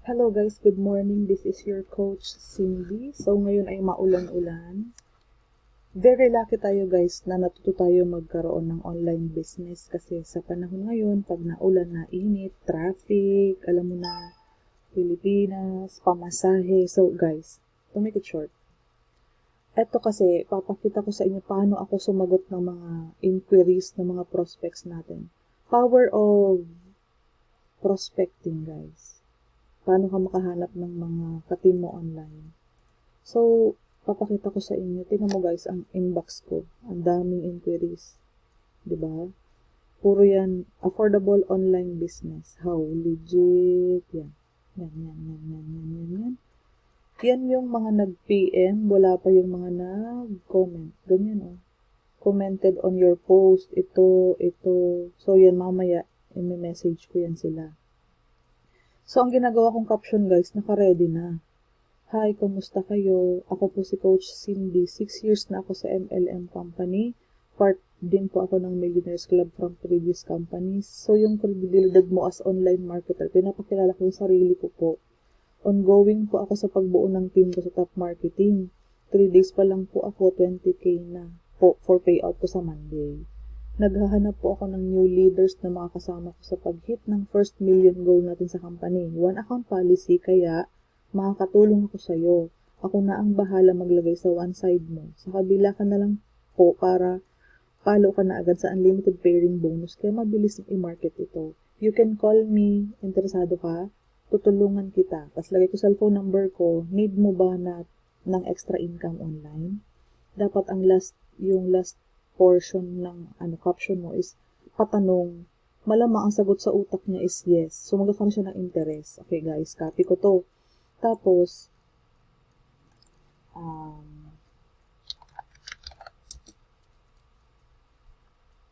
Hello guys, good morning. This is your coach Cindy. So ngayon ay maulan-ulan. Very lucky tayo guys na natuto tayo magkaroon ng online business kasi sa panahon ngayon, pag naulan na init, traffic, alam mo na, Pilipinas, pamasahe. So guys, to make it short, eto kasi papakita ko sa inyo paano ako sumagot ng mga inquiries ng mga prospects natin. Power of prospecting guys. Paano ka makahanap ng mga ka-team mo online. So, papakita ko sa inyo. Tingnan mo guys, ang inbox ko. Ang daming inquiries. Diba? Puro yan, affordable online business. How? Legit. Yan. Yan. Yan yung mga nag-PM. Wala pa yung mga nag-comment. Ganyan oh. Commented on your post. Ito. So, yan mamaya. I-message ko yan sila. So, ang ginagawa kong caption guys, naka-ready na. Hi, kumusta kayo? Ako po si Coach Cindy. 6 years na ako sa MLM company. Part din po ako ng Millionaires Club from previous companies. So, yung credibility mo as online marketer, pinapakilala ko yung sarili ko po. Ongoing po ako sa pagbuo ng team ko sa top marketing. 3 days pa lang po ako, 20k na po for payout po sa Monday. Naghahanap po ako ng new leaders na makakasama ko sa pag-hit ng first million goal natin sa company. One account policy, kaya makakatulong ako sa iyo. Ako na ang bahala maglagay sa one side mo. Sa kabila ka na lang po para palo ka na agad sa unlimited pairing bonus kaya mabilis i-market ito. You can call me, interesado ka, tutulungan kita. Tapos lagay ko cellphone number ko, need mo ba ng extra income online? Dapat yung last portion ng caption mo is patanong. Malamang ang sagot sa utak niya is yes. So, magkakaroon siya ng interest. Okay, guys, copy ko to. Tapos,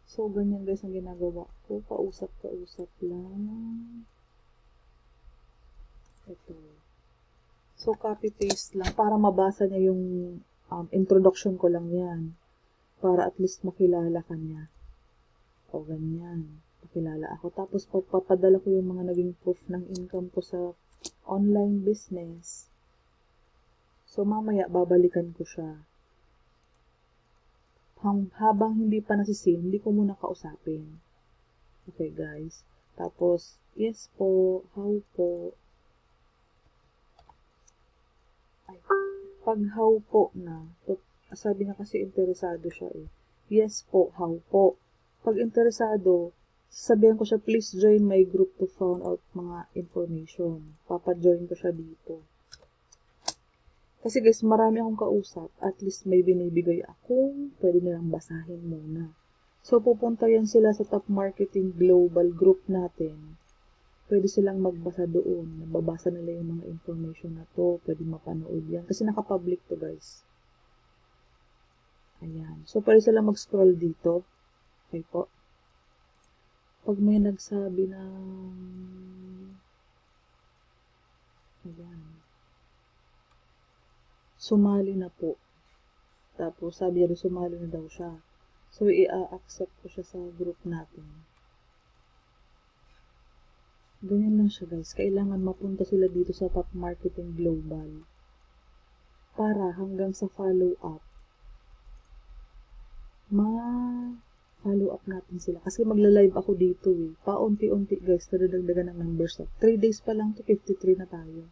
so, ganyan guys ang ginagawa ko. Kausap lang. Ito. So, copy-paste lang para mabasa niya yung introduction ko lang yan. Para at least makilala ka niya. O, ganyan. Makilala ako. Tapos, papadala ko yung mga naging proof ng income ko sa online business. So, mamaya, babalikan ko siya. Habang hindi pa nasisin, hindi ko muna kausapin. Okay, guys. Tapos, yes po, how po. Ay, pag how po na, sabi na kasi interesado siya eh. Yes po, how po. Pag interesado, sabihan ko siya, please join my group to find out mga information. Papa-join ko siya dito. Kasi guys, marami akong kausap. At least may binibigay akong pwede nilang basahin muna. So, pupunta yan sila sa top marketing global group natin. Pwede silang magbasa doon. Nababasa nila yung mga information na to. Pwede mapanood yan. Kasi naka-public to guys. Ayan. So, pwede sila mag-scroll dito. Okay po. Pag may nagsabi ng ayan. Sumali na po. Tapos, sabi niya sumali na daw siya. So, i-accept ko siya sa group natin. Ganyan lang siya guys. Kailangan mapunta sila dito sa Top Marketing Global. Para hanggang sa follow-up, ma-follow up natin sila. Kasi magla-live ako dito eh. Paunti-unti guys, nadadagdagan ng numbers. 3 days pa lang to 53 na tayo.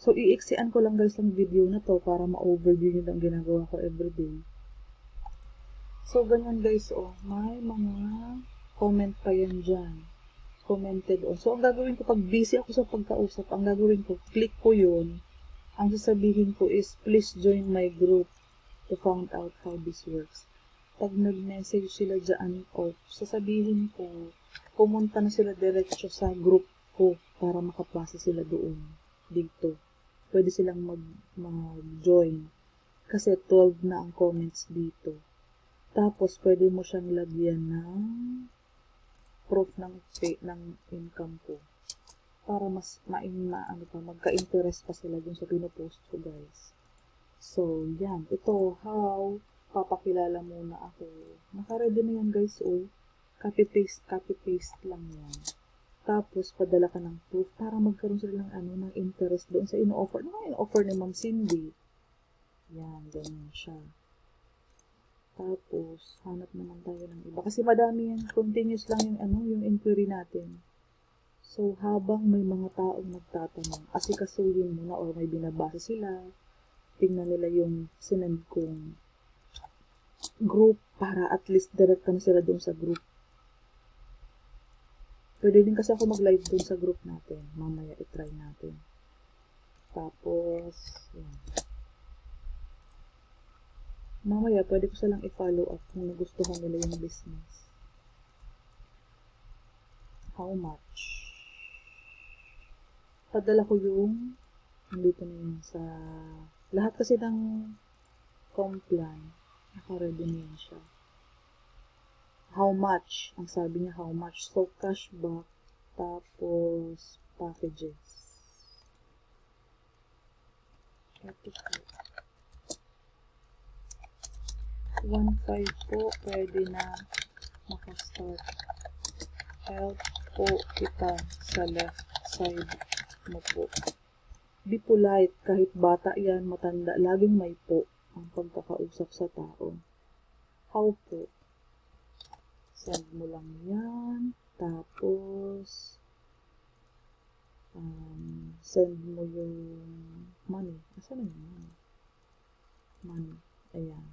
So, iiksian ko lang guys ang video na to para ma-overview nyo lang ginagawa ko everyday. So, ganyan guys oh. May mga comment pa yan dyan. Commented on. So, ang gagawin ko, pag busy ako sa pagkausap, ang gagawin ko, click ko yun. Ang sasabihin ko is, please join my group to find out how this works. Pag nag-message sila dyan, sasabihin ko, pumunta na sila diretso sa group ko para makapasa sila doon, dito. Pwede silang mag-join. Kasi 12 na ang comments dito. Tapos, pwede mo siyang lagyan ng proof ng income ko para mas magka-interest pa sila dun sa pinopost ko guys. So, yan. Ito, how, papakilala muna ako. Naka-ready na yan guys, oh. Copy-paste lang yan. Tapos, padala ka ng proof para magkaroon sila ng, ng interest doon sa ino-offer. Ano nga ino-offer ni Ma'am Cindy? Yan, ganyan siya. Tapos, hanap naman tayo ng iba. Kasi madami yan, continuous lang yung inquiry natin. So, habang may mga taong nagtatanong, asikasuhin mo na or may binabasa sila, tingnan nila yung sinend kong group para at least direct na sila doon sa group. Pwede din kasi ako mag-live doon sa group natin. Mamaya itry natin. Tapos, yan. Mamaya pwede ko silang i-follow up kung nagustuhan nila yung business. How much? Padala ko yung nandito na yun sa lahat kasi ng complan. Naka-ready na yun siya. How much? Ang sabi niya how much. So, cashback. Tapos, packages. Ito po. 1.5 po. Pwede na makastart. Help po kita sa left side mo po. Be polite. Kahit bata yan, matanda, laging may po ang pagkakausap sa tao. How po? Send mo lang yan. Tapos, send mo yung money. Asan na yung money? Money. Ayan.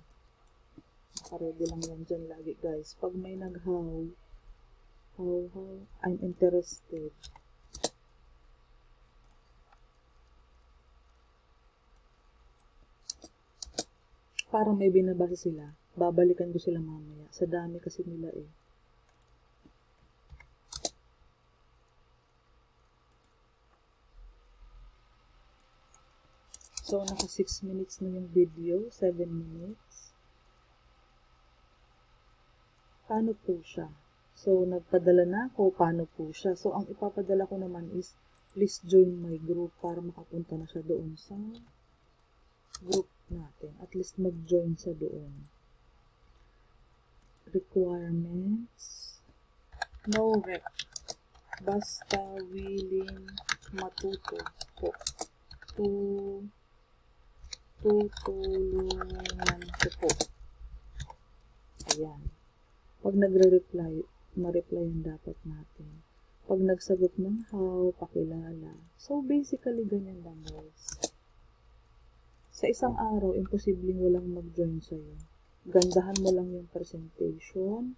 Nakaready lang yan dyan lagi, guys. Pag may nag-how, I'm interested. Para may binabasa sila. Babalikan ko sila mamaya. Sa dami kasi nila eh. So, naka 6 minutes na yung video. 7 minutes. Paano po siya? So, nagpadala na ako. Paano po siya? So, ang ipapadala ko naman is, please join my group para makapunta na siya doon sa group natin. At least mag-join siya doon. Requirements. No rec. Basta willing matuto po. Tutulungan ko po. Ayan. Pag nagre-reply, ma-replyan dapat natin. Pag nagsagot ng how, pakilala. So, basically, ganyan lang guys. Sa isang araw, imposibleng walang mag-join sa'yo. Gandahan mo lang yung presentation,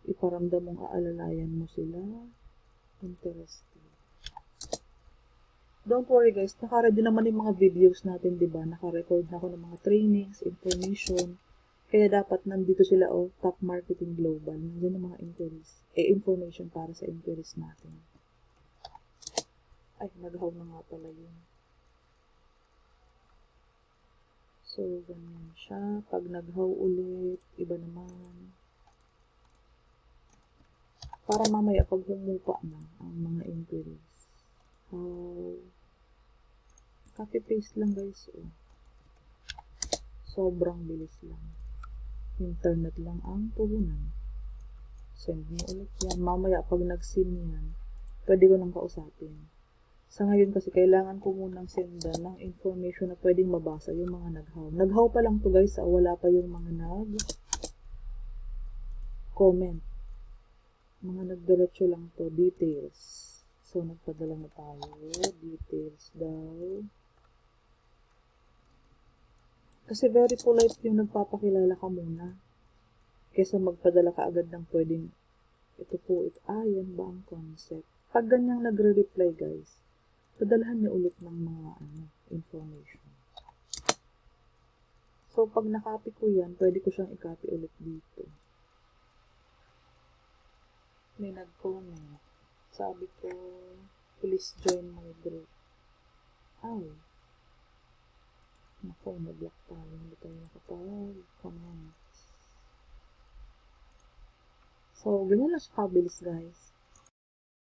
iparamdam mong aalalayan mo sila, interesting. Don't worry guys, naka-ready naman yung mga videos natin, diba? Naka-record na ako ng mga trainings, information, kaya dapat nandito sila, Top Marketing Global, nandiyan yung mga inquiries, information para sa inquiries natin. Ay, nag-how na nga pala yun. So, ganyan siya. Pag nag-how ulit, iba naman. Para mamaya pag humupa na ang mga inquiries. How? Copy-paste lang guys. Sobrang bilis lang. Internet lang ang puhunan. Send mo ulit yan. Mamaya pag nag-send yan, pwede ko nang kausapin. Sa ngayon kasi kailangan ko munang sendan ng information na pwedeng mabasa yung mga nag-how. Nag-how pa lang to guys, wala pa yung mga nag-comment. Mga nagdiretso lang to, details. So, nagpadala na tayo. Details daw. Kasi very polite yung nagpapakilala ka muna. Kesa magpadala ka agad ng pwedeng, ito po, yan ba ang concept? Pag ganyang nagre-reply guys, padalahan niyo ulit ng mga information. So, pag nakopy ko yan, pwede ko siyang i-copy ulit dito. May nag-comment. Sabi ko, please join my group. Ay. Naku, na-block tayo. Hindi tayo nakapag-comment. So, ganyan lang siya kabilis guys.